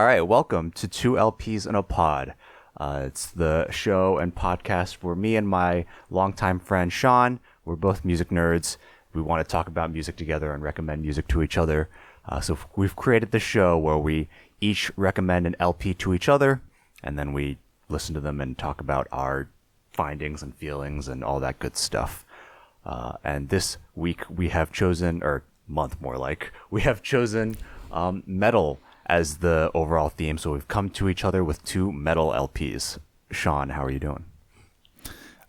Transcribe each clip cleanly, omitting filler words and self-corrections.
All right, welcome to Two LPs in a Pod. It's the show and podcast where me and my longtime friend Shawn, we're both music nerds. We want to talk about music together and recommend music to each other. So we've created this show where we each recommend an LP to each other, and then we listen to them and talk about our findings and feelings and all that good stuff. And this week we have chosen, or month more like, we have chosen metal as the overall theme. So we've come to each other with two metal LPs. Shawn, how are you doing?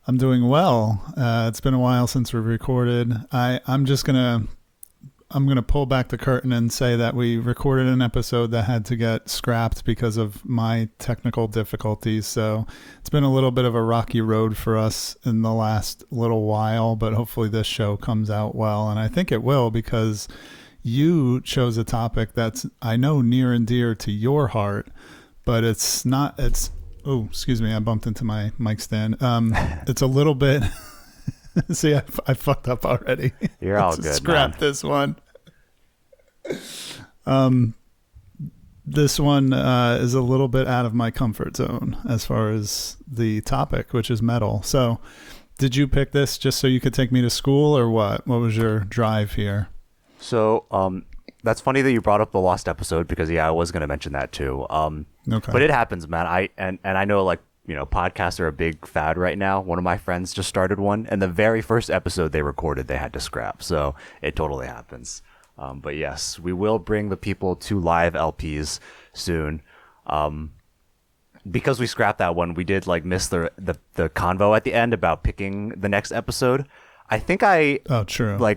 I'm doing well. It's been a while since we've recorded. I'm gonna pull back the curtain and say that we recorded an episode that had to get scrapped because of my technical difficulties. So it's been a little bit of a rocky road for us in the last little while, but hopefully this show comes out well. And I think it will, because you chose a topic that's, I know, near and dear to your heart, but oh, excuse me, I bumped into my mic stand. It's a little bit, see, I fucked up already. You're all good, Scrap man. this one. This one is a little bit out of my comfort zone as far as the topic, which is metal. So did you pick this just so you could take me to school, or what? What was your drive here? So that's funny that you brought up the lost episode, because I was going to mention that too. Okay. But it happens, man. I know, like, podcasts are a big fad right now. One of my friends just started one, and the very first episode they recorded, they had to scrap. So it totally happens. But yes, we will bring the people to live LPs soon. Because we scrapped that one, we did miss the convo at the end about picking the next episode. I think true.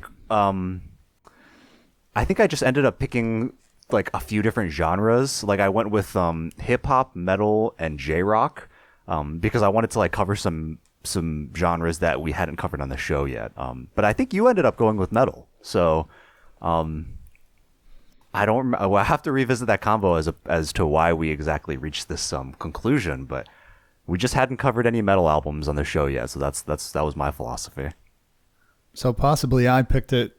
I think I just ended up picking a few different genres. I went with hip hop, metal, and J-rock, because I wanted to cover some genres that we hadn't covered on the show yet. But I think you ended up going with metal. So I don't. I'll have to revisit that combo as to why we exactly reached this conclusion. But we just hadn't covered any metal albums on the show yet. So that was my philosophy. So possibly I picked it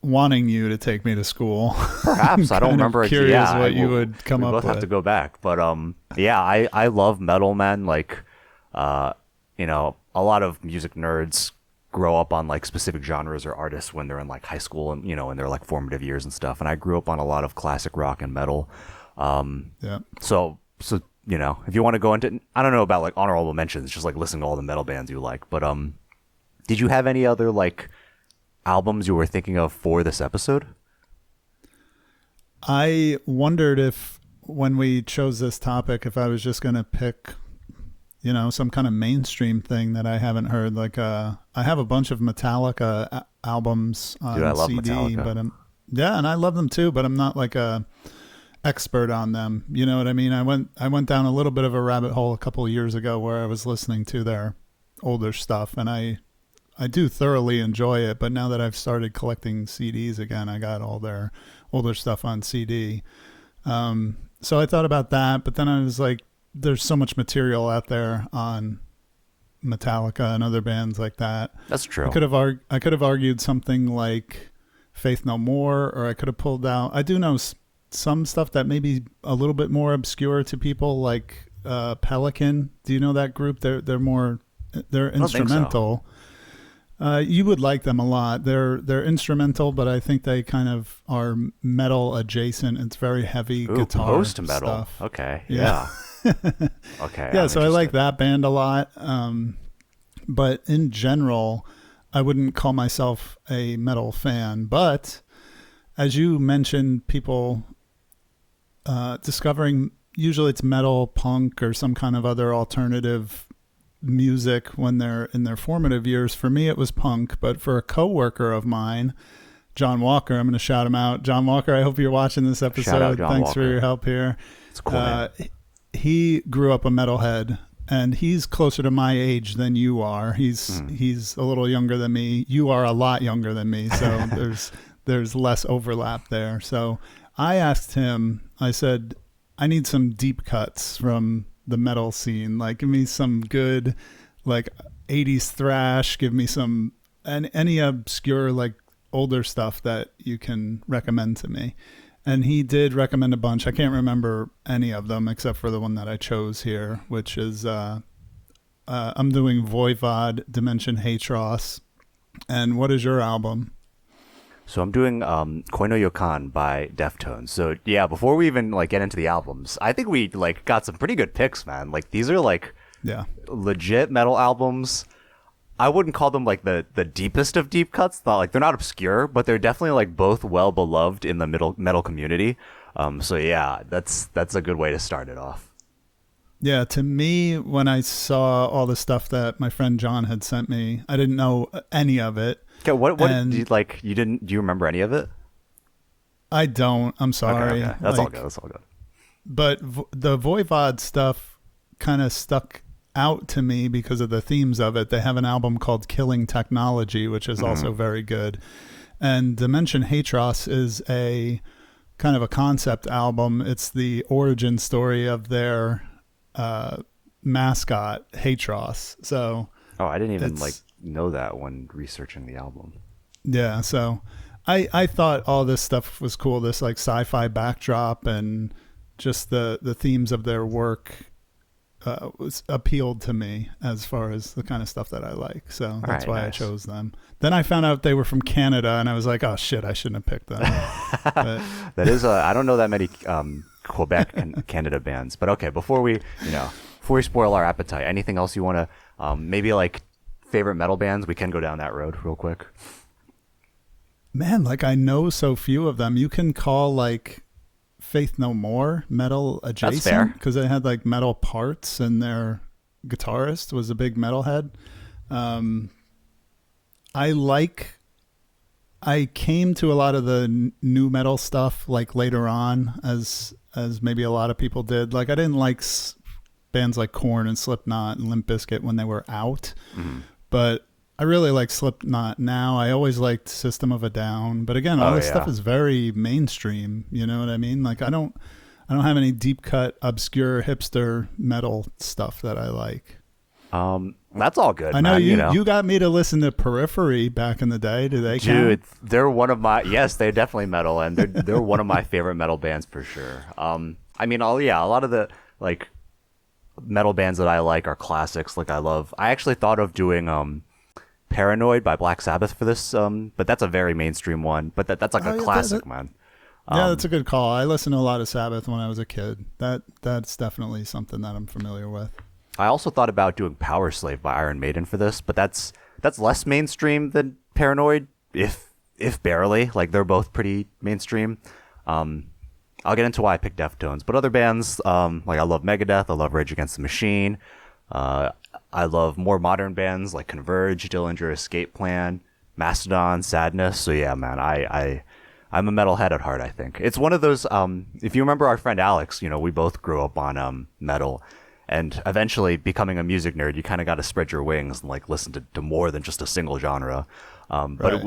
wanting you to take me to school. Perhaps. I don't remember. Curious what you would come up with. We both have to go back. But I love metal, man. A lot of music nerds grow up on specific genres or artists when they're in high school and in their formative years and stuff. And I grew up on a lot of classic rock and metal. Yeah. So if you want to go into, I don't know about honorable mentions, just listening to all the metal bands you like. But did you have any other albums you were thinking of for this episode? I wondered if, when we chose this topic, if I was just going to pick, some kind of mainstream thing that I haven't heard. I have a bunch of Metallica albums on Dude, I love CD, Metallica. but and I love them too, but I'm not a expert on them. You know what I mean? I went down a little bit of a rabbit hole a couple of years ago where I was listening to their older stuff, and I do thoroughly enjoy it, but now that I've started collecting CDs again, I got all their older stuff on CD. So I thought about that, but then I was like, there's so much material out there on Metallica and other bands like that. That's true. I could have argued something like Faith No More, or I could have pulled out. I do know some stuff that may be a little bit more obscure to people, like Pelican. Do you know that group? They're instrumental. You would like them a lot. They're instrumental, but I think they kind of are metal adjacent. It's very heavy guitar post metal stuff. Okay. Yeah. Okay. Yeah, so I like that band a lot. But in general, I wouldn't call myself a metal fan. But as you mentioned, people discovering, usually it's metal, punk, or some kind of other alternative music when they're in their formative years. For me, it was punk, but for a coworker of mine, John Walker, I'm going to shout him out. John Walker, I hope you're watching this episode. Shout out John Thanks Walker. for your help here. It's cool, man. He grew up a metalhead, and he's closer to my age than you are. He's a little younger than me. You are a lot younger than me, so there's less overlap there. So I asked him, I said, I need some deep cuts from the metal scene. Give me some good 80s thrash, give me some any obscure older stuff that you can recommend to me. And he did recommend a bunch. I can't remember any of them except for the one that I chose here, which is I'm doing Voivod, Dimension Hatröss. And what is your album? So I'm doing No Yokan by Deftones. So yeah, before we even like get into the albums, I think we like got some pretty good picks, man. Like these are like legit metal albums. I wouldn't call them like the deepest of deep cuts. They're not obscure, but they're definitely like both well beloved in the metal community. So yeah, that's a good way to start it off. Yeah, to me, when I saw all the stuff that my friend John had sent me, I didn't know any of it. Okay, what do you like? You didn't? Do you remember any of it? I don't. I'm sorry. Okay. That's all good. That's all good. But the Voivod stuff kind of stuck out to me because of the themes of it. They have an album called Killing Technology, which is also very good. And Dimension Hatröss is a kind of a concept album. It's the origin story of their mascot, Hatröss. So I didn't even like know that when researching the album. Yeah, so I thought all this stuff was cool, this like sci-fi backdrop and just the themes of their work was appealed to me as far as the kind of stuff that I like. So that's why nice. I chose them. Then I found out they were from Canada and I was like, oh shit, I shouldn't have picked them. But that is I don't know that many Quebec and Canada bands, but okay, before we spoil our appetite, anything else you want to maybe like favorite metal bands? We can go down that road real quick. Man, like I know so few of them. You can call like Faith No More metal adjacent because they had like metal parts and their guitarist was a big metalhead. I came to a lot of the new metal stuff like later on as maybe a lot of people did. Like I didn't like bands like Korn and Slipknot and Limp Bizkit when they were out, but I really like Slipknot now. I always liked System of a Down, but again, all this stuff is very mainstream. You know what I mean? Like I don't have any deep cut, obscure hipster metal stuff that I like. That's all good. I know, man, you got me to listen to Periphery back in the day. Do they count? Dude, they're one of my they're definitely metal, and they're one of my favorite metal bands for sure. I mean, a lot of the like metal bands that I like are classics. Like I actually thought of doing Paranoid by Black Sabbath for this, but that's a very mainstream one. But that's like a classic, man. Yeah, that's a good call. I listened to a lot of Sabbath when I was a kid. That's definitely something that I'm familiar with. I also thought about doing Power Slave by Iron Maiden for this, but that's less mainstream than Paranoid, if barely. Like they're both pretty mainstream. I'll get into why I picked Deftones, but other bands like I love Megadeth, I love Rage Against the Machine. I love more modern bands like Converge, Dillinger Escape Plan, Mastodon, Sadness. So yeah, man, I'm a metalhead at heart, I think. It's one of those, if you remember our friend Alex, we both grew up on metal. And eventually becoming a music nerd, you kind of got to spread your wings and like listen to more than just a single genre. But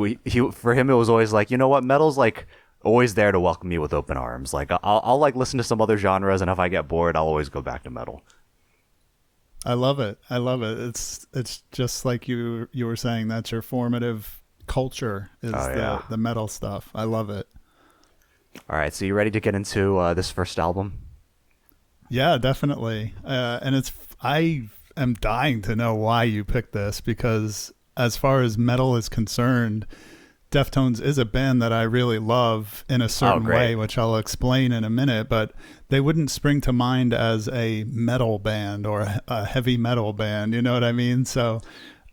for him, it was always like, you know what, metal's like always there to welcome me with open arms. Like I'll like listen to some other genres, and if I get bored, I'll always go back to metal. I love it. It's just like you were saying, that's your formative culture is the metal stuff. I love it. All right, so you ready to get into this first album? Yeah, definitely. And I am dying to know why you picked this, because as far as metal is concerned, Deftones is a band that I really love in a certain way, which I'll explain in a minute, but they wouldn't spring to mind as a metal band or a heavy metal band. You know what I mean? So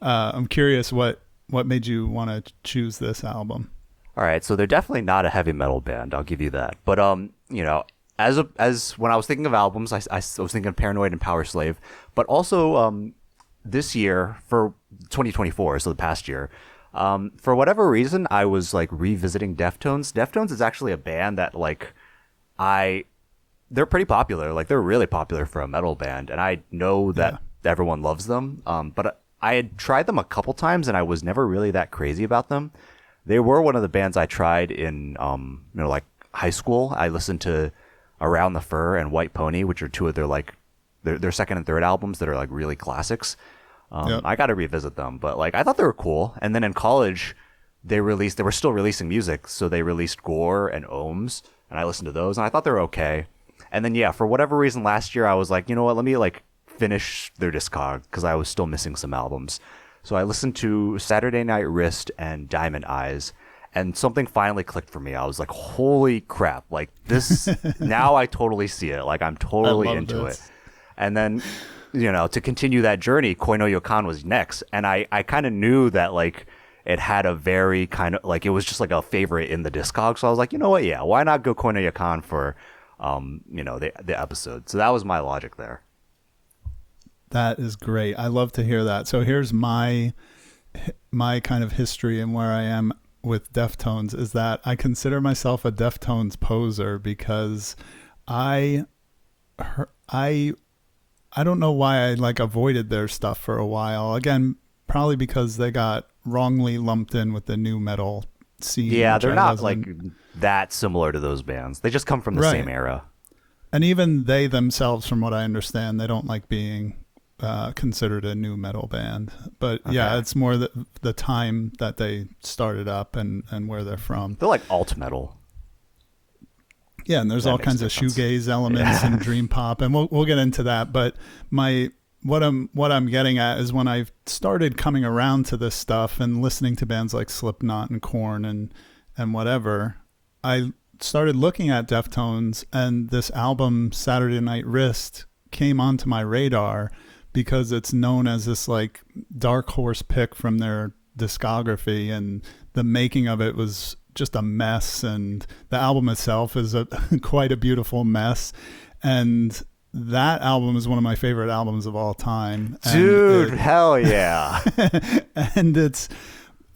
I'm curious what made you want to choose this album? All right, so they're definitely not a heavy metal band. I'll give you that. But as when I was thinking of albums, I was thinking of Paranoid and Power Slave, but also this year for 2024, so the past year, for whatever reason, I was like revisiting Deftones. Deftones is actually a band that like they're pretty popular. Like they're really popular for a metal band, and I know that everyone loves them. But I had tried them a couple times, and I was never really that crazy about them. They were one of the bands I tried in like high school. I listened to Around the Fur and White Pony, which are two of their like their second and third albums that are like really classics. I got to revisit them, but like I thought they were cool. And then in college, they were still releasing music, so they released Gore and Ohms, and I listened to those, and I thought they were okay. And then, yeah, for whatever reason last year, I was like, you know what, let me like finish their discog because I was still missing some albums. So I listened to Saturday Night Wrist and Diamond Eyes, and something finally clicked for me. I was like, holy crap, like this, now I totally see it. Like I'm totally into it. And then, you know, to continue that journey, Koi no Yokan was next. And I kind of knew that like it had a very kind of like, it was just like a favorite in the discog. So I was like, you know what? Yeah, why not go Koi no Yokan for, you know, the episode. So that was my logic there. That is great. I love to hear that. So here's my kind of history and where I am with Deftones is that I consider myself a Deftones poser because I don't know why I like avoided their stuff for a while. Again, probably because they got wrongly lumped in with the new metal scene. Yeah, they're not like that similar to those bands. They just come from the same era. And even they themselves, from what I understand, they don't like being considered a new metal band. But yeah, it's more the time that they started up and where they're from. They're like alt metal. Yeah, and there's all kinds of shoegaze elements and dream pop, and we'll get into that. But what I'm getting at is when I started coming around to this stuff and listening to bands like Slipknot and Korn and whatever, I started looking at Deftones, and this album Saturday Night Wrist came onto my radar because it's known as this like dark horse pick from their discography, and the making of it was just a mess, and the album itself is quite a beautiful mess, and that album is one of my favorite albums of all time. Dude, hell yeah. And it's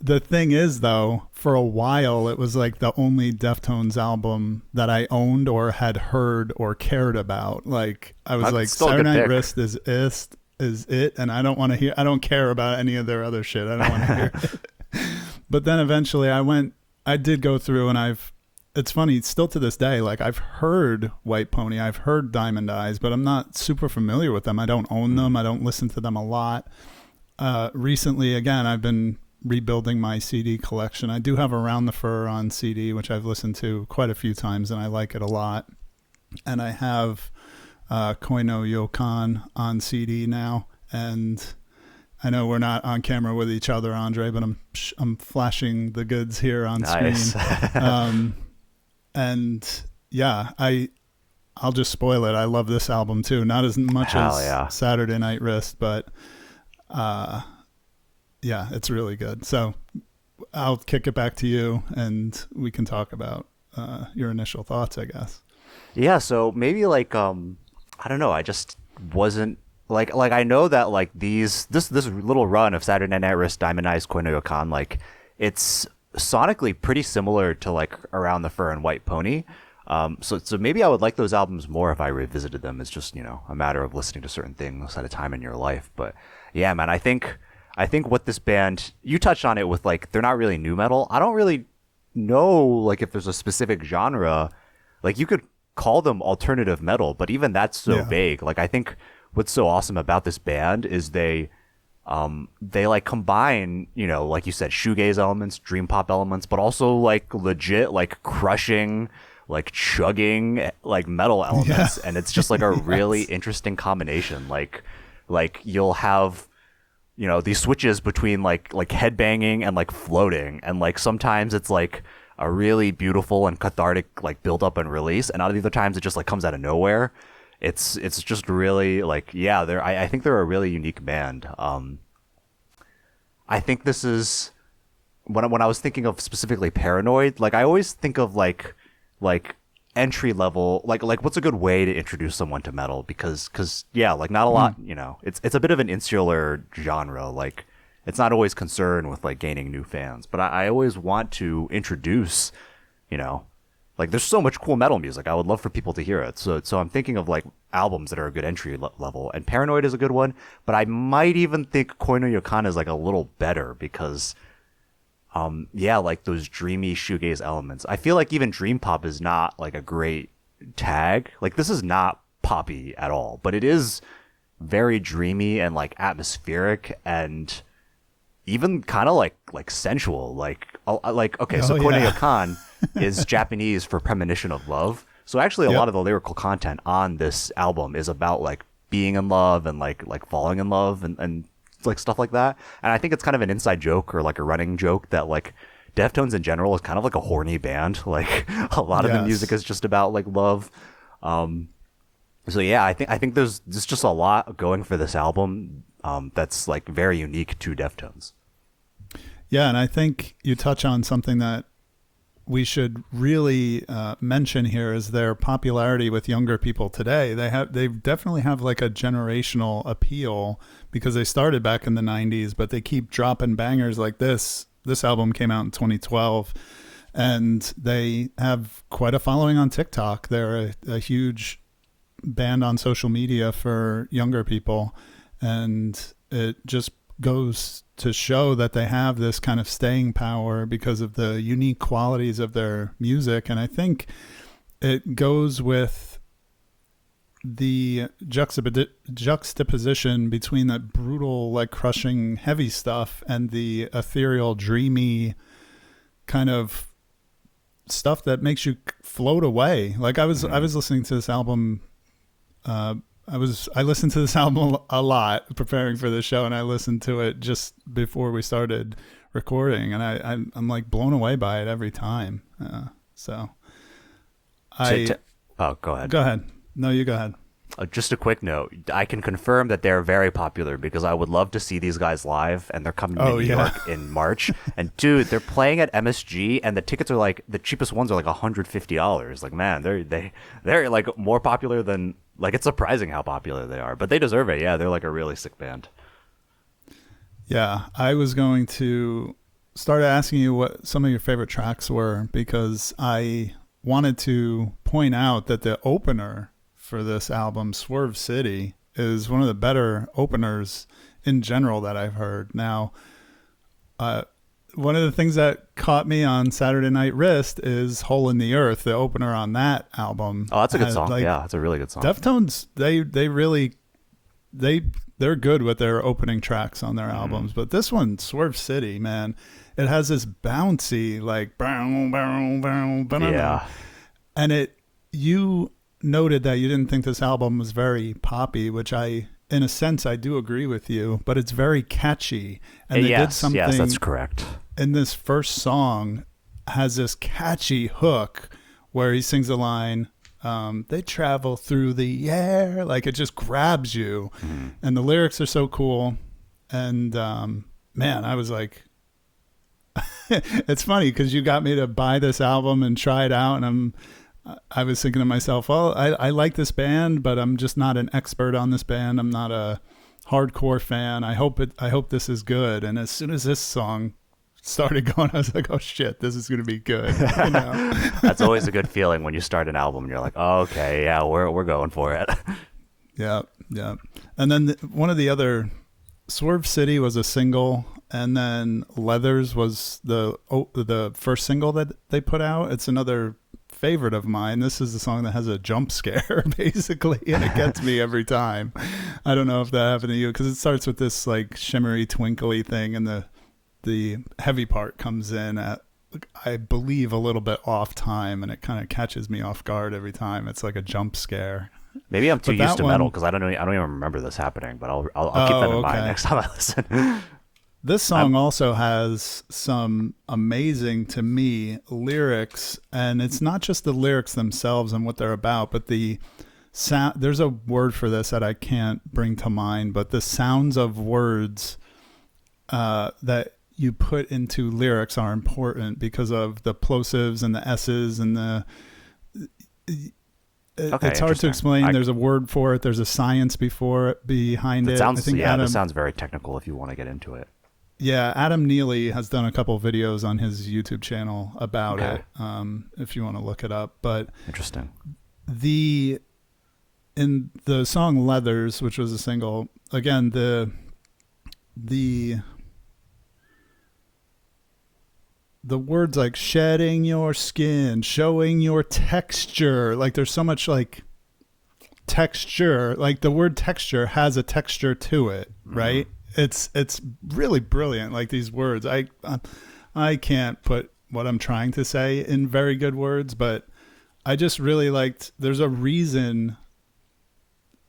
the thing is though, for a while it was like the only Deftones album that I owned or had heard or cared about. Like I was That's like Saturday Night Wrist is it, and I don't care about any of their other shit. I don't want to hear it. But then eventually I did go through, and it's funny, still to this day, like I've heard White Pony, I've heard Diamond Eyes, but I'm not super familiar with them. I don't own them. I don't listen to them a lot. Recently, again, I've been rebuilding my CD collection. I do have Around the Fur on CD, which I've listened to quite a few times, and I like it a lot. And I have Koi no Yokan on CD now, and I know we're not on camera with each other, Andre, but I'm flashing the goods here on screen. And yeah, I'll just spoil it. I love this album too. Not as much as Saturday Night Wrist, but yeah, it's really good. So I'll kick it back to you, and we can talk about your initial thoughts, I guess. Yeah, so maybe like I don't know. I just wasn't like I know that like this little run of Saturday Night Wrist, Diamond Eyes, Koi no Yokan, like it's sonically pretty similar to like Around the Fur and White Pony. So maybe I would like those albums more if I revisited them. It's just, you know, a matter of listening to certain things at a time in your life. But yeah, man, I think what this band, you touched on it with like, they're not really new metal. I don't really know like if there's a specific genre. Like you could call them alternative metal, but even that's so vague. Like I think what's so awesome about this band is they like combine, you know, like you said, shoegaze elements, dream pop elements, but also like legit like crushing, like chugging like metal elements. And it's just like a really interesting combination. Like you'll have, you know, these switches between like headbanging and like floating, and like sometimes it's like a really beautiful and cathartic like build up and release, and other times it just like comes out of nowhere. It's just really like, yeah, I think they're a really unique band. I think this is when I was thinking of specifically Paranoid, like I always think of like entry level, like what's a good way to introduce someone to metal, because yeah, like not a lot, you know, it's a bit of an insular genre. Like it's not always concerned with like gaining new fans, but I always want to introduce, you know, like there's so much cool metal music. I would love for people to hear it. So I'm thinking of like albums that are a good entry level, and Paranoid is a good one, but I might even think Koi no Yokan is like a little better because yeah, like those dreamy shoegaze elements. I feel like even dream pop is not like a great tag. Like this is not poppy at all, but it is very dreamy and like atmospheric and even kind of like sensual. Like okay, so Koi no Yokan, is Japanese for premonition of love. So actually, a lot of the lyrical content on this album is about like being in love and like falling in love and like stuff like that. And I think it's kind of an inside joke or like a running joke that like Deftones in general is kind of like a horny band. Like a lot of the music is just about like love. So yeah, I think there's just a lot going for this album that's like very unique to Deftones. Yeah, and I think you touch on something that we should really mention here is their popularity with younger people today. They definitely have like a generational appeal because they started back in the 90s, but they keep dropping bangers like this. This album came out in 2012, and they have quite a following on TikTok. They're a huge band on social media for younger people, and it just goes to show that they have this kind of staying power because of the unique qualities of their music. And I think it goes with the juxtaposition between that brutal, like crushing heavy stuff and the ethereal, dreamy kind of stuff that makes you float away. Like I was listening to this album. I listened to this album a lot preparing for this show, and I listened to it just before we started recording, and I'm like blown away by it every time. Go ahead. Go ahead. No, you go ahead. Just a quick note. I can confirm that they're very popular because I would love to see these guys live, and they're coming to New York in March. And dude, they're playing at MSG, and the tickets are like the cheapest ones are like $150. Like, man, they're like more popular than like it's surprising how popular they are. But they deserve it. Yeah, they're like a really sick band. Yeah, I was going to start asking you what some of your favorite tracks were because I wanted to point out that the opener for this album, Swerve City, is one of the better openers in general that I've heard. Now, one of the things that caught me on Saturday Night Wrist is Hole in the Earth, the opener on that album. Oh, that's a good song. Like, yeah, it's a really good song. Deftones, they're good with their opening tracks on their albums, but this one, Swerve City, man, it has this bouncy, like, yeah. And you noted that you didn't think this album was very poppy, which in a sense, I do agree with you, but it's very catchy. And they did something. Yes, that's correct. In this first song has this catchy hook where he sings the line, they travel through the air. Like it just grabs you. And the lyrics are so cool. And man, I was like, it's funny because you got me to buy this album and try it out. And I was thinking to myself, well, I like this band, but I'm just not an expert on this band. I'm not a hardcore fan. I hope this is good. And as soon as this song started going, I was like, oh shit, this is going to be good. You know? That's always a good feeling when you start an album and you're like, oh, okay, yeah, we're going for it. Yeah. And then one of the other, Swerve City was a single, and then Leathers was the first single that they put out. It's another favorite of mine. This is the song that has a jump scare basically, and it gets me every time. I don't know if that happened to you because it starts with this like shimmery twinkly thing, and the heavy part comes in at, I believe, a little bit off time, and it kind of catches me off guard every time. It's like a jump scare. Maybe I'm too used to metal because I don't even remember this happening, but I'll keep that in mind next time I listen. This song also has some amazing, to me, lyrics, and it's not just the lyrics themselves and what they're about, but the sound. There's a word for this that I can't bring to mind, but the sounds of words that you put into lyrics are important because of the plosives and the S's and the. It's hard to explain. There's a word for it. There's a science behind it. That sounds very technical if you want to get into it. Yeah, Adam Neely has done a couple videos on his YouTube channel about it, if you want to look it up. But interesting. In the song Leathers, which was a single, again, the words like shedding your skin, showing your texture, like there's so much like texture, like the word texture has a texture to it, right? It's really brilliant. Like these words, I can't put what I'm trying to say in very good words, but I just really liked, there's a reason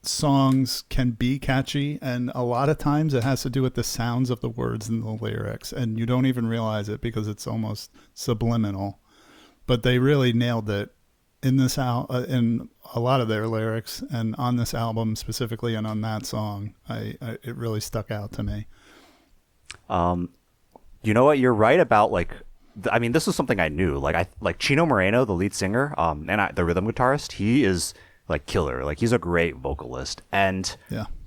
songs can be catchy, and a lot of times it has to do with the sounds of the words and the lyrics, and you don't even realize it because it's almost subliminal. But they really nailed it in this in a lot of their lyrics, and on this album specifically, and on that song, it really stuck out to me. You know what? You're right about like. I mean, this was something I knew. Like Chino Moreno, the lead singer, the rhythm guitarist. He is like killer. Like he's a great vocalist, and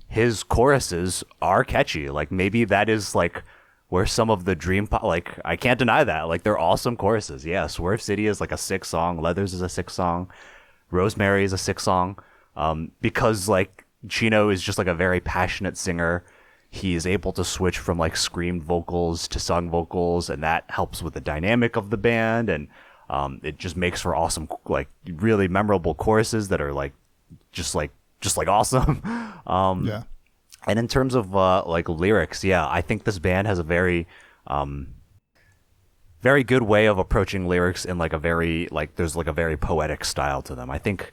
his choruses are catchy. Like maybe that is like where some of the dream pop. Like I can't deny that. Like they're awesome choruses. Yeah, Swerve City is like a sick song. Leathers is a sick song. Rosemary is a sick song. Because like Chino is just like a very passionate singer. He is able to switch from like screamed vocals to sung vocals, and that helps with the dynamic of the band, and it just makes for awesome, like really memorable choruses that are like just like awesome. Yeah. And in terms of like lyrics, yeah, I think this band has a very very good way of approaching lyrics in like a very like there's like a very poetic style to them. I think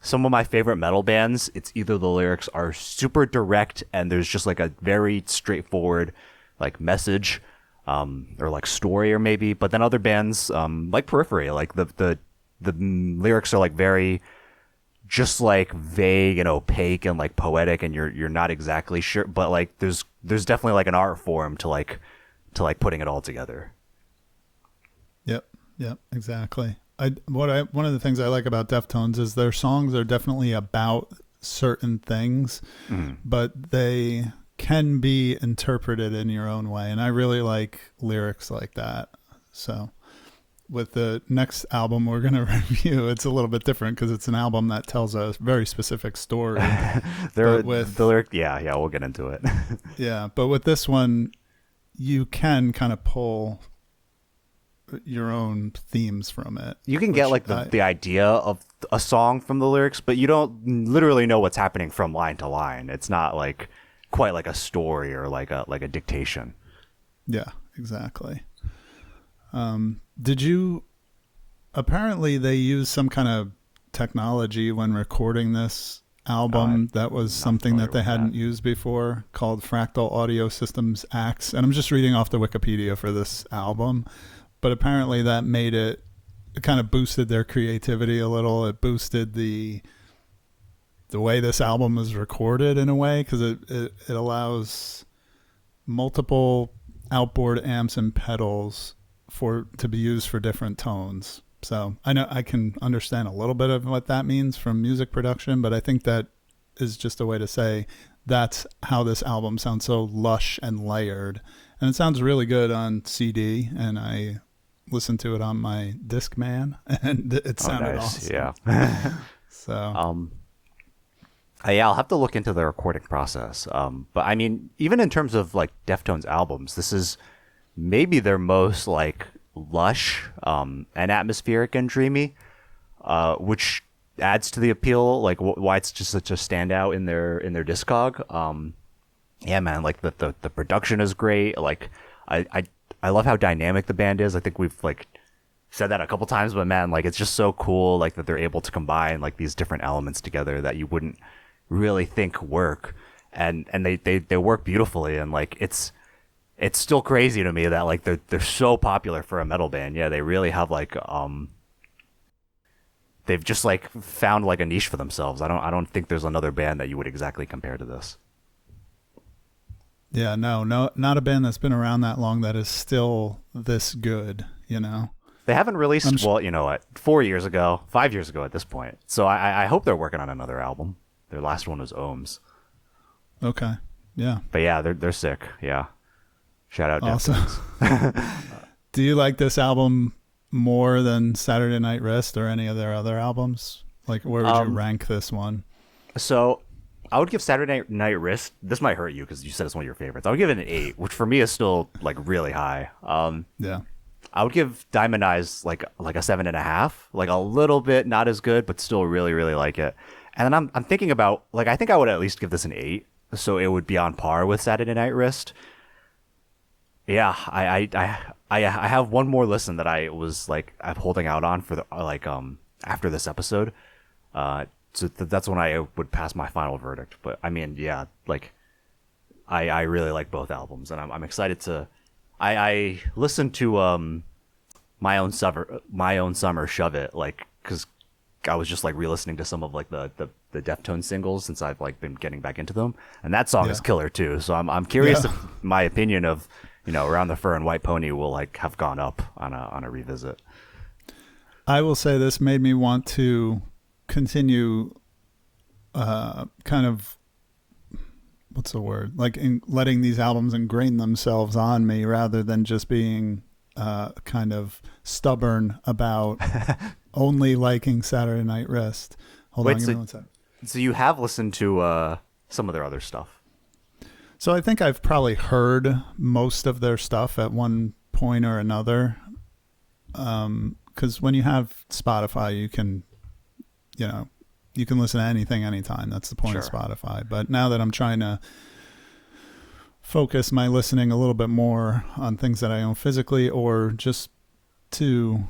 some of my favorite metal bands, it's either the lyrics are super direct and there's just like a very straightforward like message or like story or maybe, but then other bands like Periphery, like the lyrics are like very just like vague and opaque and like poetic, and you're not exactly sure, but like there's definitely like an art form to like putting it all together. Yep, exactly. One of the things I like about Deftones is their songs are definitely about certain things, but they can be interpreted in your own way, and I really like lyrics like that. So with the next album we're going to review, it's a little bit different because it's an album that tells a very specific story. With the lyric, yeah, we'll get into it. Yeah, but with this one, you can kind of pull your own themes from it. You can get like the idea of a song from the lyrics, but you don't literally know what's happening from line to line. It's not like quite like a story or like a dictation. Yeah, exactly. Did you, apparently they used some kind of technology when recording this album that was something that they hadn't used before, called Fractal Audio Systems Axe. And I'm just reading off the Wikipedia for this album, but apparently that made it kind of boosted their creativity a little. It boosted the way this album was recorded in a way, because it allows multiple outboard amps and pedals to be used for different tones. So I know I can understand a little bit of what that means from music production, but I think that is just a way to say that's how this album sounds so lush and layered. And it sounds really good on CD, and I listened to it on my Discman, and it sounded awesome. Yeah. So yeah, I'll have to look into the recording process. But I mean, even in terms of like Deftones albums, this is maybe their most like lush and atmospheric and dreamy, which adds to the appeal, like why it's just such a standout in their discog. Yeah, man, like the production is great. Like I love how dynamic the band is. I think we've like said that a couple times, but man, like it's just so cool, like that they're able to combine like these different elements together that you wouldn't really think work, and they work beautifully. And like it's still crazy to me that like they're so popular for a metal band. Yeah, they really have like they've just like found like a niche for themselves. I don't think there's another band that you would exactly compare to this. Yeah, no, not a band that's been around that long that is still this good, you know? They haven't released, well, you know what, 5 years ago at this point. So I hope they're working on another album. Their last one was Ohms. Okay, yeah. But yeah, they're sick, yeah. Shout out awesome. Deftones. Do you like this album more than Saturday Night Wrist or any of their other albums? Like, where would you rank this one? So I would give Saturday Night Wrist, this might hurt you because you said it's one of your favorites. I would give it an 8, which for me is still like really high. Yeah. I would give Diamond Eyes like a 7.5, like a little bit not as good, but still really, really like it. And then I'm thinking about, like, I think I would at least give this an 8, so it would be on par with Saturday Night Wrist. Yeah, I have one more listen that I was like I'm holding out on for the after this episode. So that's when I would pass my final verdict. But I mean, yeah, like I really like both albums, and I'm excited to. I listened to my own summer shove it like because I was just like re-listening to some of like the Deftones singles since I've like been getting back into them, and that song is killer too. So I'm curious if my opinion of Around the Fur and White Pony will like have gone up on a revisit. I will say this made me want to continue kind of what's the word, like letting these albums ingrain themselves on me rather than just being kind of stubborn about only liking Saturday Night Wrist. Hold on, give me one second. So you have listened to some of their other stuff. So I think I've probably heard most of their stuff at one point or another. Because when you have Spotify, you can listen to anything anytime. That's the point of Spotify. But now that I'm trying to focus my listening a little bit more on things that I own physically, or just to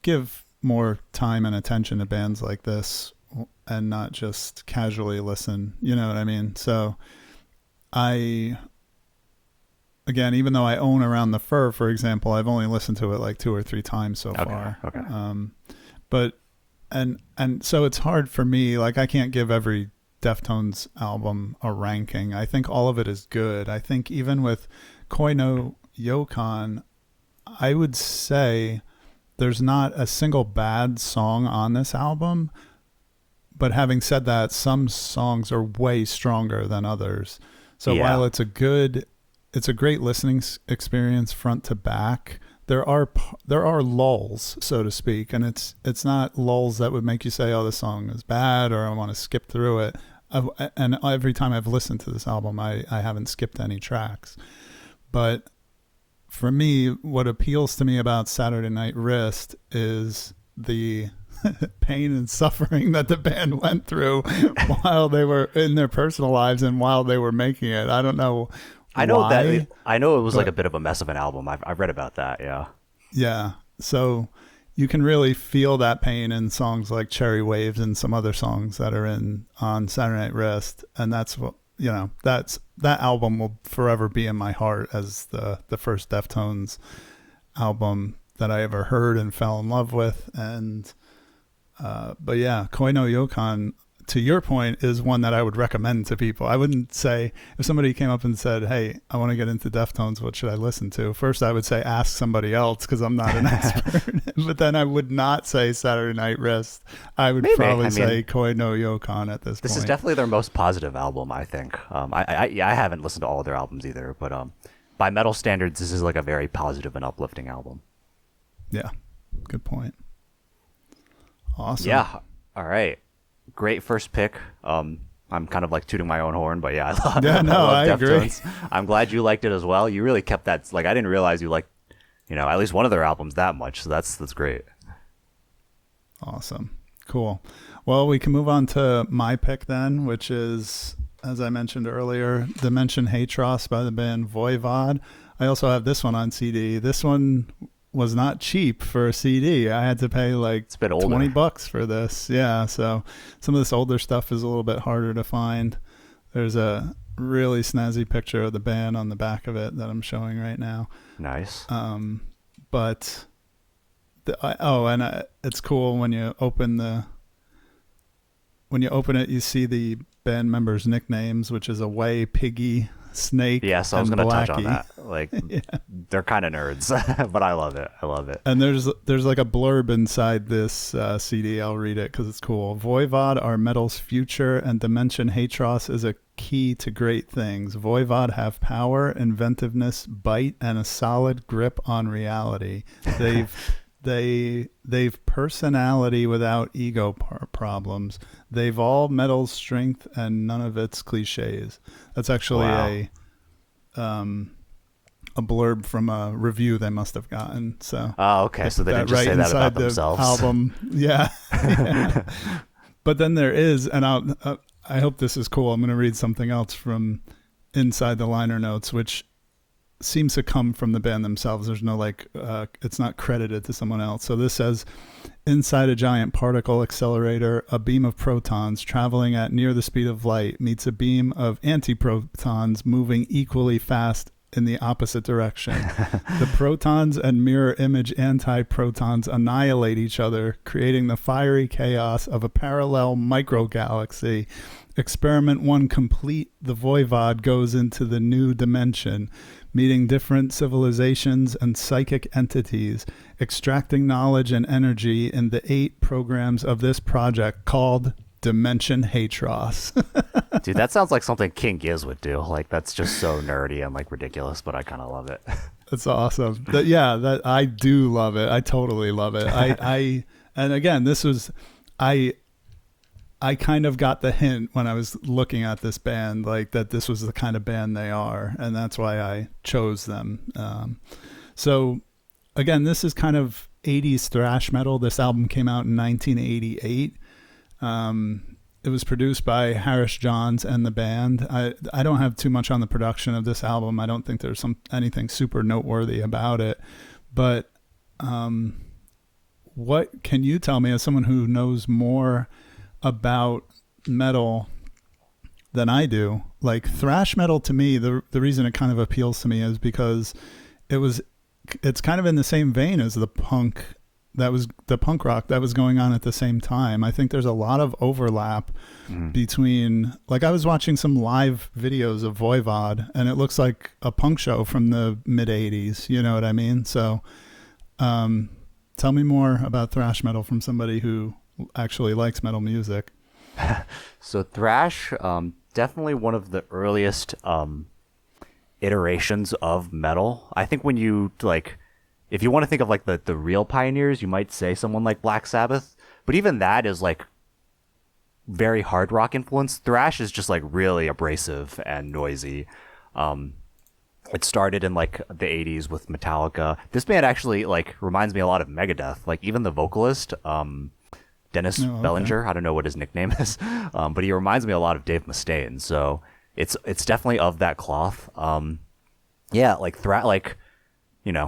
give more time and attention to bands like this and not just casually listen, you know what I mean? So again, even though I own Around the Fur, for example, I've only listened to it like 2 or 3 times so far. Okay. But so it's hard for me. Like I can't give every Deftones album a ranking. I think all of it is good. I think even with No Yokan, I would say there's not a single bad song on this album. But having said that, some songs are way stronger than others. So while it's a great listening experience front to back, there are lulls, so to speak, and it's not lulls that would make you say, "Oh, this song is bad," or "I want to skip through it." And every time I've listened to this album, I haven't skipped any tracks. But for me, what appeals to me about Saturday Night Wrist is the pain and suffering that the band went through while they were in their personal lives and while they were making it. I don't know. I know it was like a bit of a mess of an album. I've read about that. Yeah. Yeah. So you can really feel that pain in songs like Cherry Waves and some other songs that are on Saturday Night Wrist. And that's what, that album will forever be in my heart as the first Deftones album that I ever heard and fell in love with. And, but yeah, Koi no Yokan, to your point, is one that I would recommend to people. I wouldn't say, if somebody came up and said, "Hey, I want to get into Deftones, what should I listen to?" First, I would say, ask somebody else, because I'm not an expert. But then I would not say Saturday Night Wrist. I would probably say Koi no Yokan at this point. This is definitely their most positive album, I think. I haven't listened to all of their albums either, but by metal standards, this is like a very positive and uplifting album. Yeah, good point. Awesome. Yeah, all right. Great first pick. I'm kind of like tooting my own horn, but yeah, I love Deftones. Agree. I'm glad you liked it as well. You really kept that. Like, I didn't realize you liked, at least one of their albums that much. So that's great. Awesome. Cool. Well, we can move on to my pick then, which is, as I mentioned earlier, Dimension Hatröss by the band Voivod. I also have this one on CD. This one was not cheap for a CD. I had to pay like $20 for this. Yeah, so some of this older stuff is a little bit harder to find. There's a really snazzy picture of the band on the back of it that I'm showing right now. Nice. But it's cool when you open it, you see the band members' nicknames, which is Away, Piggy, Snake. Yes, I was going to touch on that. Like, they're kind of nerds, but I love it. And there's like a blurb inside this CD. I'll read it because it's cool. Voivod are metal's future, and Dimension Hatröss is a key to great things. Voivod have power, inventiveness, bite, and a solid grip on reality. They've personality without ego problems. They've all metal's strength and none of its cliches. That's actually a blurb from a review they must have gotten. So okay, so they didn't just say that about themselves. Album, yeah. But then there is, and I hope this is cool. I'm going to read something else from inside the liner notes, which seems to come from the band themselves. There's no it's not credited to someone else. So this says, inside a giant particle accelerator, a beam of protons traveling at near the speed of light meets a beam of antiprotons moving equally fast in the opposite direction. The protons and mirror image antiprotons annihilate each other, creating the fiery chaos of a parallel microgalaxy. Experiment 1 complete, the Voivod goes into the new dimension, meeting different civilizations and psychic entities, extracting knowledge and energy in the 8 programs of this project called Dimension Hatröss. Dude, that sounds like something King Giz would do. Like, that's just so nerdy and like ridiculous, but I kind of love it. That's awesome. That I do love it. I totally love it. And again, I kind of got the hint when I was looking at this band, like that this was the kind of band they are, and that's why I chose them. So again, this is kind of 80s thrash metal. This album came out in 1988. It was produced by Hatröss Johns and the band. I don't have too much on the production of this album. I don't think there's anything super noteworthy about it. But what can you tell me, as someone who knows more about metal than I do? Like, thrash metal to me, the reason it kind of appeals to me is because it's kind of in the same vein as the punk rock that was going on at the same time. I think there's a lot of overlap between, like, I was watching some live videos of Voivod and it looks like a punk show from the mid 80s. You know what I mean? So, tell me more about thrash metal from somebody who actually likes metal music. So thrash, definitely one of the earliest iterations of metal. I think when you if you want to think of like the real pioneers, you might say someone like Black Sabbath, but even that is like very hard rock influence. Thrash is just like really abrasive and noisy. It started in like the 80s with Metallica. This band actually like reminds me a lot of Megadeth. Like even the vocalist, Dennis Bellinger, I don't know what his nickname is, but he reminds me a lot of Dave Mustaine. So it's definitely of that cloth.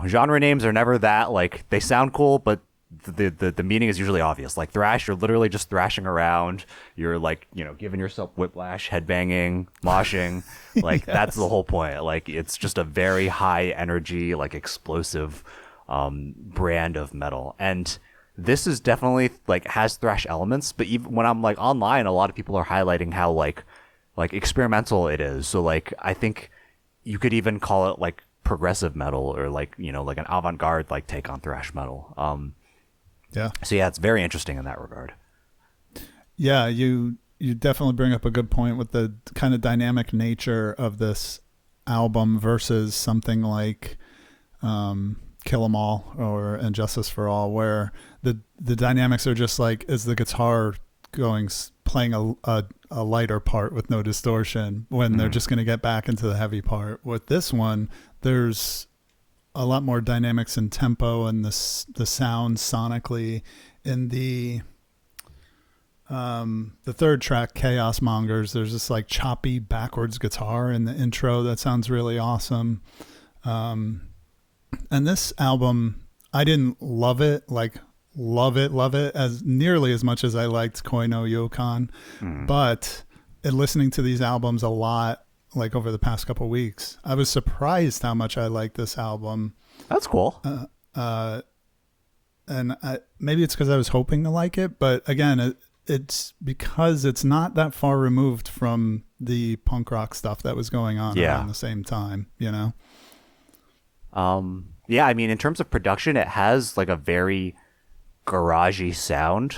Genre names are never that, like, they sound cool, but the meaning is usually obvious. Like thrash, you're literally just thrashing around. You're like, giving yourself whiplash, headbanging, moshing. Like that's the whole point. Like it's just a very high energy, like explosive brand of metal. And this is definitely like has thrash elements, but even when I'm like online, a lot of people are highlighting how like experimental it is. So like I think you could even call it like progressive metal or like like an avant-garde like take on thrash metal. So yeah, it's very interesting in that regard. Yeah, you definitely bring up a good point with the kind of dynamic nature of this album versus something like Kill 'Em All or And Justice for All, where the dynamics are just like, is the guitar playing a lighter part with no distortion when they're just going to get back into the heavy part. With this one, there's a lot more dynamics and tempo, and the sound sonically in the third track, Chaos Mongers. There's this like choppy backwards guitar in the intro that sounds really awesome. And this album, I didn't love it as nearly as much as I liked No Yokan. But in listening to these albums a lot, like over the past couple of weeks, I was surprised how much I liked this album. That's cool. And maybe it's because I was hoping to like it, but again, it's because it's not that far removed from the punk rock stuff that was going on around the same time, I mean, in terms of production, it has like a very garagey sound.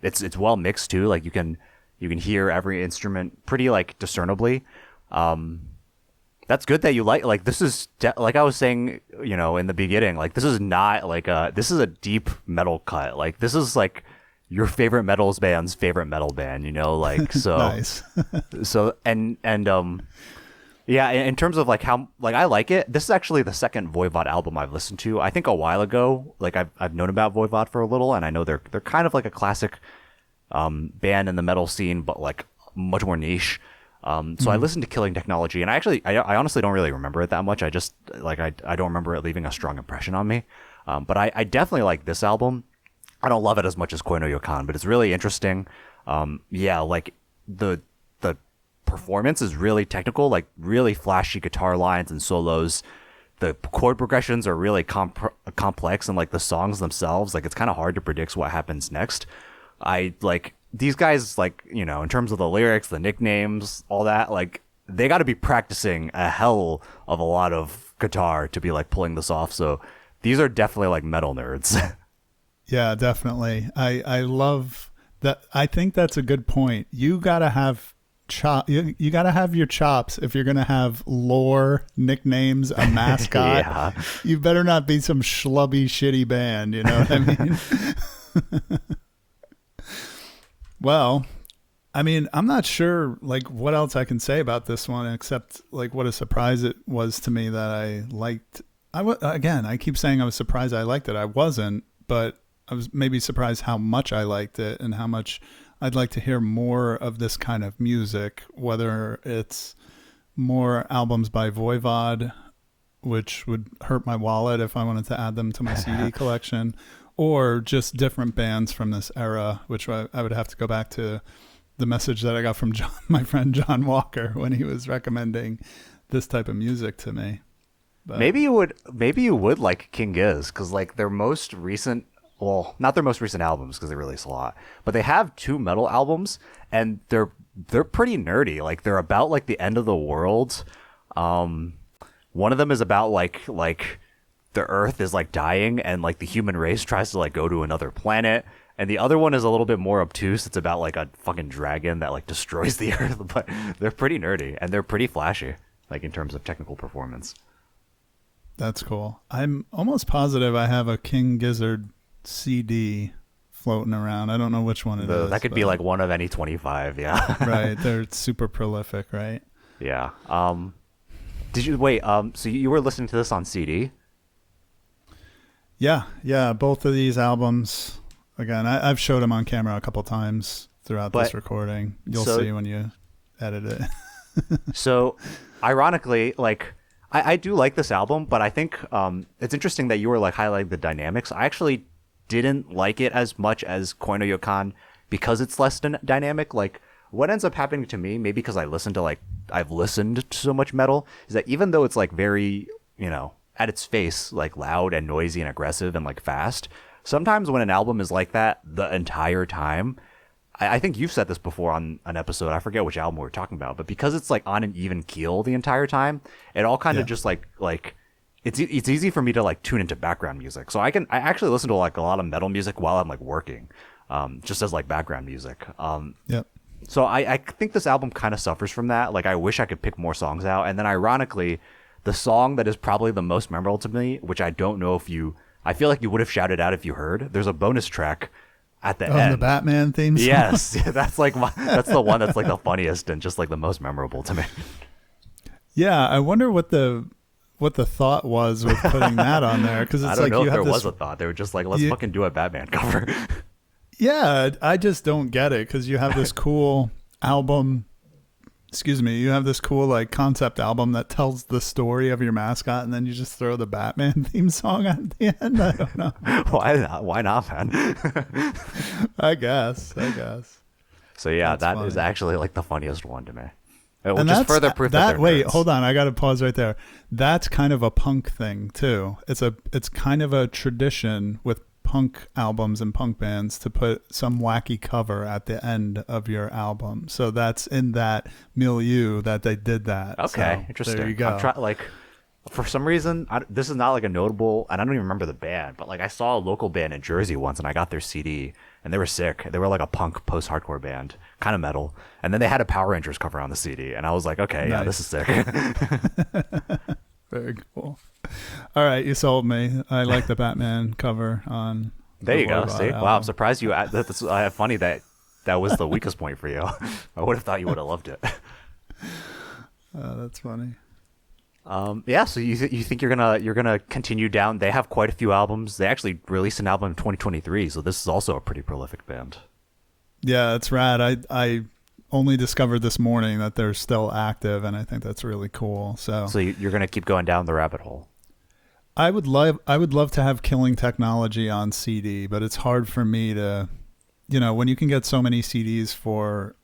It's well mixed too. Like you can hear every instrument pretty like discernibly. That's good that you like this is like I was saying, in the beginning, like this is not like this is a deep metal cut. Like this is like your favorite metals band's favorite metal band, like so. Nice. So and yeah, in terms of like how like I like it, this is actually the second Voivod album I've listened to. I think a while ago, like I've known about Voivod for a little, and I know they're kind of like a classic band in the metal scene, but like much more niche. So I listened to Killing Technology, and I honestly don't really remember it that much. I just like I don't remember it leaving a strong impression on me. But I definitely like this album. I don't love it as much as No Yokan, but it's really interesting. Yeah, like the performance is really technical, like really flashy guitar lines and solos. The chord progressions are really complex, and like the songs themselves, like it's kind of hard to predict what happens next. I like these guys, like, you know, in terms of the lyrics, the nicknames, all that, like they got to be practicing a hell of a lot of guitar to be like pulling this off. So these are definitely like metal nerds. Yeah, definitely. I love that. I think that's a good point. You gotta have you gotta have your chops if you're gonna have lore, nicknames, a mascot. Yeah. You better not be some schlubby, shitty band. You know what I mean? Well, I mean, I'm not sure like what else I can say about this one except like what a surprise it was to me that I liked. Again, I keep saying I was surprised I liked it. I wasn't, but I was maybe surprised how much I liked it and how much I'd like to hear more of this kind of music, whether it's more albums by Voivod, which would hurt my wallet if I wanted to add them to my CD collection, or just different bands from this era, which I would have to go back to the message that I got from my friend John Walker when he was recommending this type of music to me. But Maybe you would like King Giz, because like their most recent, well, not their most recent albums because they release a lot, but they have 2 metal albums, and they're pretty nerdy. Like they're about like the end of the world. One of them is about like the Earth is like dying, and like the human race tries to like go to another planet. And the other one is a little bit more obtuse. It's about like a fucking dragon that like destroys the Earth. But they're pretty nerdy, and they're pretty flashy, like in terms of technical performance. that's cool. I'm almost positive I have a King Gizzard CD floating around. I don't know which one it is. That could be like one of any 25. Yeah. Right. They're super prolific, right? Yeah. Did you wait? So you were listening to this on CD? Yeah. Both of these albums. Again, I've showed them on camera a couple times throughout this recording. You'll see when you edit it. So, ironically, like I do like this album, but I think it's interesting that you were like highlighting the dynamics. I actually didn't like it as much as No Yokan because it's less dynamic. Like what ends up happening to me, maybe because I've listened to so much metal, is that even though it's like very, you know, at its face, like loud and noisy and aggressive and like fast, sometimes when an album is like that the entire time, I think you've said this before on an episode, I forget which album we were talking about, but because it's like on an even keel the entire time, it all kind of just like it's easy for me to like tune into background music. So I actually listen to like a lot of metal music while I'm like working, just as like background music. Yep. So I think this album kind of suffers from that. Like I wish I could pick more songs out. And then ironically, the song that is probably the most memorable to me, which I don't know if I feel like you would have shouted out if you heard, there's a bonus track at the end. The Batman theme song? Yes. That's like that's the one that's like the funniest and just like the most memorable to me. Yeah. I wonder what the thought was with putting that on there. Cause it's I don't like know you if have there this, was a thought. They were just like, let's fucking do a Batman cover. Yeah. I just don't get it. Cause you have this cool album. Excuse me, you have this cool like concept album that tells the story of your mascot, and then you just throw the Batman theme song at the end. I don't know. Why not, man? I guess. So yeah, That's funny. is actually like the funniest one to me. And just further proof that wait, hold on, I got to pause right there. That's kind of a punk thing too. It's kind of a tradition with punk albums and punk bands to put some wacky cover at the end of your album. So that's in that milieu that they did that. Okay, so, interesting. There you go. For some reason, this is not like a notable, and I don't even remember the band, but like I saw a local band in Jersey once, and I got their CD, and they were sick. They were like a punk post-hardcore band, kind of metal, and then they had a Power Rangers cover on the CD, and I was like, okay, yeah, this is sick. Very cool. All right, you sold me. I like the Batman cover on. There you go. See, wow, I'm surprised you. That's funny that was the weakest point for you. I would have thought you would have loved it. That's funny. Yeah. So you think you're gonna continue down? They have quite a few albums. They actually released an album in 2023, so this is also a pretty prolific band. Yeah, it's rad. I only discovered this morning that they're still active, and I think that's really cool. So you're going to keep going down the rabbit hole. I would love to have Killing Technology on CD, but it's hard for me to, when you can get so many CDs for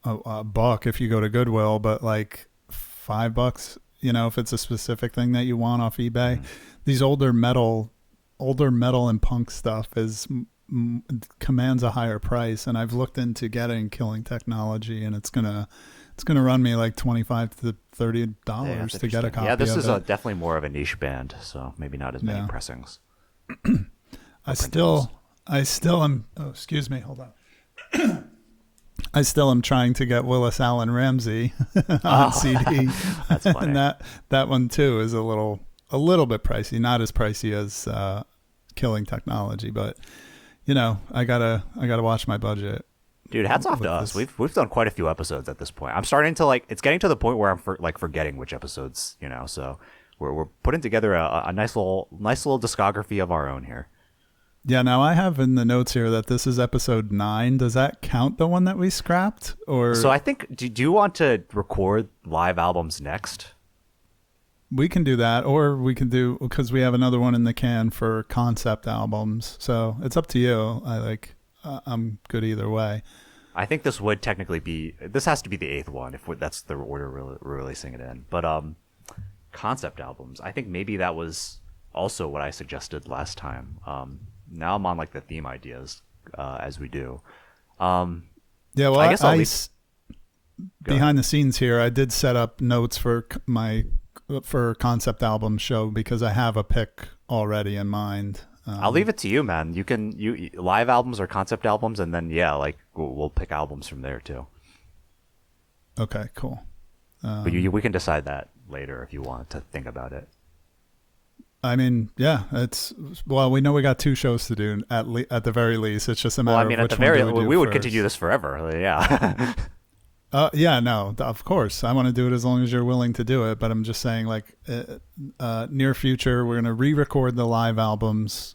a buck if you go to Goodwill, but like $5, if it's a specific thing that you want off eBay. Mm-hmm. These older metal and punk stuff commands a higher price, and I've looked into getting Killing Technology, and it's gonna run me like $25 to $30 to get a copy. Yeah, this is it. Definitely more of a niche band, so maybe not as many pressings. I still am. Oh, excuse me. Hold on. I still am trying to get Willis Allen Ramsey on CD. That's funny. And that one too is a little bit pricey. Not as pricey as Killing Technology, but I gotta watch my budget. Dude, hats off to us. We've done quite a few episodes at this point. I'm starting to it's getting to the point where I'm forgetting which episodes, so we're putting together a nice little discography of our own here. Yeah, now I have in the notes here that this is episode 9. Does that count the one that we scrapped? Or so I think, do you want to record live albums next? We can do that, or we can do, because we have another one in the can for concept albums. So it's up to you. I'm good either way. I think this would technically this has to be the 8th one if that's the order we're releasing it in. But concept albums, I think maybe that was also what I suggested last time. Now I'm on like the theme ideas as we do. Yeah, well, I guess behind the scenes here, I did set up notes for concept album show because I have a pick already in mind. I'll leave it to you, man. You live albums or concept albums, and then we'll pick albums from there too. Okay, cool. But we can decide that later if you want to think about it. I mean, yeah, we know we got 2 shows to do at the very least. It's just a matter of which one we would continue this forever. Yeah. Yeah, no, of course. I want to do it as long as you're willing to do it. But I'm just saying, near future, we're going to re-record the live albums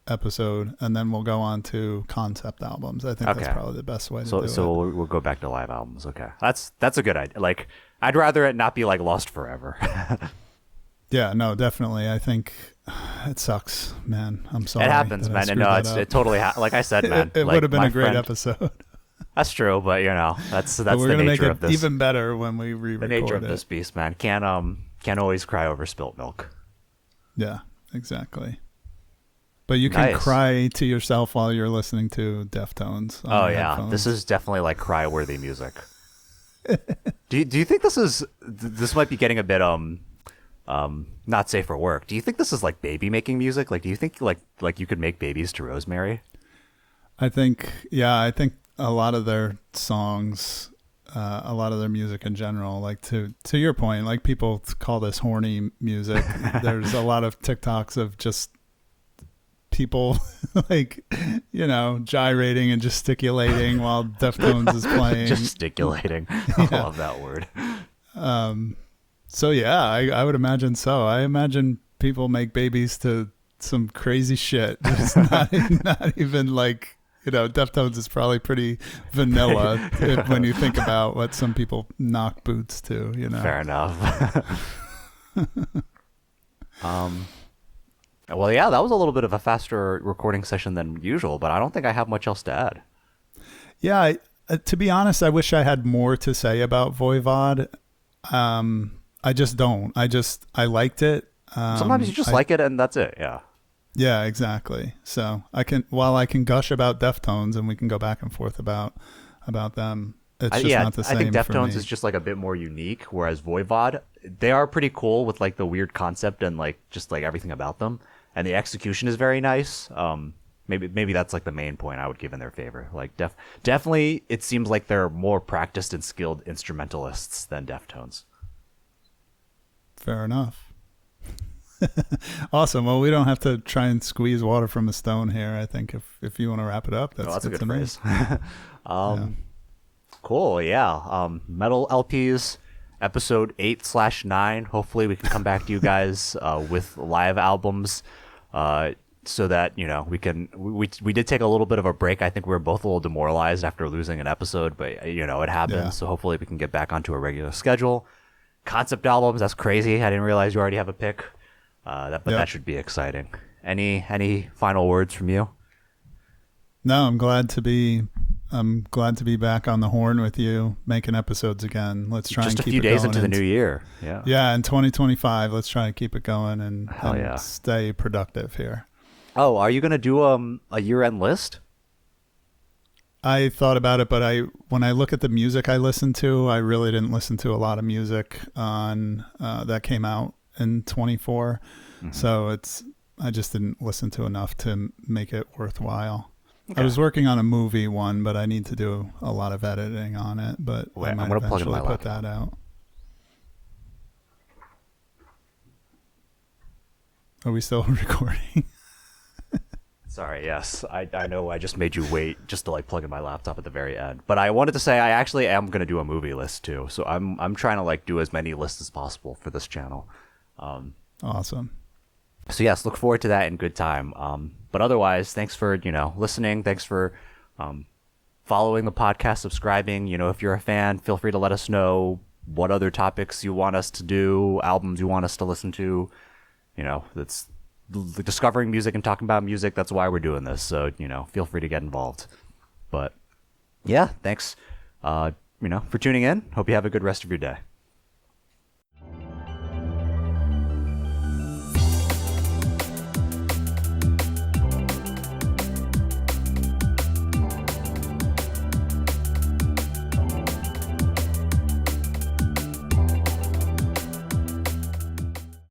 episode, and then we'll go on to concept albums. I think that's probably the best way to do it. So we'll go back to live albums. Okay, that's a good idea. I'd rather it not be lost forever. Yeah, no, definitely. I think it sucks, man. I'm sorry. It happens, man. And no, it totally like I said, man. It would have been a great episode. That's true, but that's the we're gonna nature make of this. Even better when we re-record the nature of this beast, man. Can't always cry over spilt milk. Yeah, exactly. But you can cry to yourself while you're listening to Deftones. Oh yeah, headphones. This is definitely cry-worthy music. Do you think this might be getting a bit not safe for work? Do you think this is baby making music? Do you think you could make babies to Rosemary? I think a lot of their songs, a lot of their music in general, to your point, people call this horny music. There's a lot of TikToks of just people gyrating and gesticulating while Deftones is playing. Gesticulating. I love that word. So yeah, I would imagine so. I imagine people make babies to some crazy shit. It's not even Deftones is probably pretty vanilla when you think about what some people knock boots to. Fair enough. Well, yeah, that was a little bit of a faster recording session than usual, but I don't think I have much else to add. Yeah, to be honest, I wish I had more to say about Voivod. I just don't. I liked it. Sometimes you just like it and that's it. Yeah. Yeah, exactly. So I can gush about Deftones and we can go back and forth about them. It's just not the same. I think for Deftones me. is just a bit more unique, whereas Voivod, they are pretty cool with the weird concept and just everything about them, and the execution is very nice. Maybe that's the main point I would give in their favor. Definitely, it seems like they're more practiced and skilled instrumentalists than Deftones. Fair enough. Awesome. Well, we don't have to try and squeeze water from a stone here. I think if you want to wrap it up, that's a good phrase. Yeah. Cool. Yeah. Metal LPs, episode 8/9. Hopefully we can come back to you guys with live albums. so that we did take a little bit of a break. I think we were both a little demoralized after losing an episode, but it happens. Yeah. So hopefully we can get back onto a regular schedule. Concept albums, that's crazy. I didn't realize you already have a pick. That should be exciting. Any final words from you? No, I'm glad to be back on the horn with you, making episodes again. Let's try just and keep a few it days going into the new year. Yeah, in 2025, let's try and keep it going and yeah. stay productive here. Oh, are you going to do a year-end list? I thought about it, but when I look at the music I listened to, I really didn't listen to a lot of music on that came out in 24. Mm-hmm. So I just didn't listen to enough to make it worthwhile. Okay. I was working on a movie one, but I need to do a lot of editing on it. But I might eventually put that out. Are we still recording? Sorry, yes. I know I just made you wait just to plug in my laptop at the very end. But I wanted to say I actually am going to do a movie list too. So I'm trying to do as many lists as possible for this channel. Awesome. So yes, look forward to that in good time. But otherwise, thanks for, listening. Thanks for following the podcast, subscribing. If you're a fan, feel free to let us know what other topics you want us to do, albums you want us to listen to. That's discovering music and talking about music. That's why we're doing this. So, feel free to get involved. But yeah, thanks, for tuning in. Hope you have a good rest of your day.